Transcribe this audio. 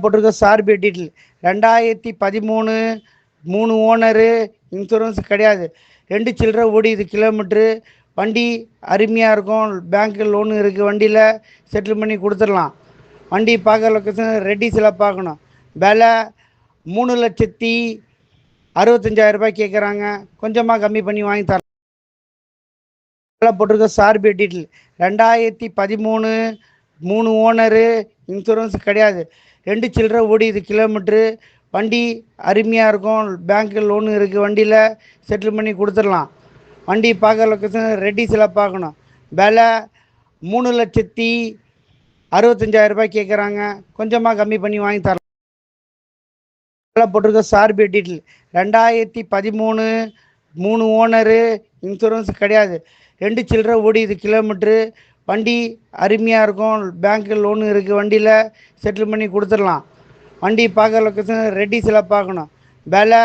போட்டிருக்க சார்பு detail 2013 3 owner, insurance கிடையாது. 2 சில்லற ஓடிது கிலோமீட்ரு. வண்டி அருமையாக இருக்கும். பேங்க் லோனு இருக்குது. வண்டியில் செட்டில் பண்ணி கொடுத்துடலாம். வண்டி பார்க்குற லொக்கேஷன் ரெட்டிஸில் பார்க்கணும். விலை 3,65,000 ரூபாய் கேட்குறாங்க. கொஞ்சமாக கம்மி பண்ணி வாங்கி தரலாம். போட்டிருக்க சார்பு டீட்டெயில் 2013 3 ஓனரு, இன்சூரன்ஸ் கிடையாது. 2 சில்லற ஓடிது கிலோமீட்ரு. வண்டி அருமையாக இருக்கும். பேங்க் லோனு இருக்குது. வண்டியில் செட்டில் பண்ணி கொடுத்துடலாம். வண்டி பார்க்குற லொக்கேஷன் ரெட்டிஸில் பார்க்கணும். விலை 3,65,000 ரூபாய் கேட்குறாங்க. கொஞ்சமாக கம்மி பண்ணி வாங்கி தரலாம். போட்டிருக்க சார்பு டீட்டெயில் 2013 3 ஓனரு, இன்சூரன்ஸ் கிடையாது. 2 சில்லற ஓடிது கிலோமீட்ரு. வண்டி அருமையாக இருக்கும். பேங்க் லோனு இருக்குது. வண்டியில் செட்டில் பண்ணி கொடுத்துடலாம். வண்டி பார்க்குற லொக்கேஷன் ரெட்டிஸில் பார்க்கணும். விலை